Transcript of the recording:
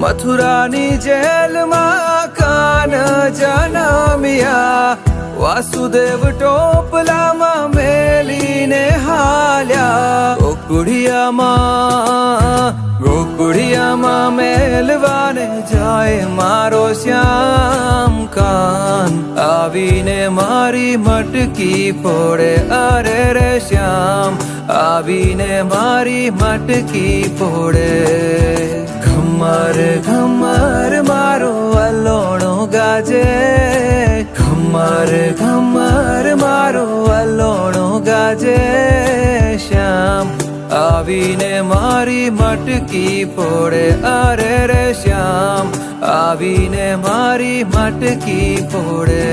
મથુરાની જેલમાં કાન જનમ્યા, વાસુદેવ ટોપલામાં મેલીને હાલ્યા. ગોકુળિયામાં મેલવાને જાય મારો શ્યામ કાન, આવીને મારી મટકી ફોડે. અરે રે શ્યામ આવીને મારી મટકી ફોડે. ઘમર ઘમર મારો વલોણો ગાજે, ઘમર ઘમર મારો વલોણો ગાજે. શ્યામ આવીને મારી મટકી ફોડે. અરે રે શ્યામ આવીને મારી મટકી ફોડે.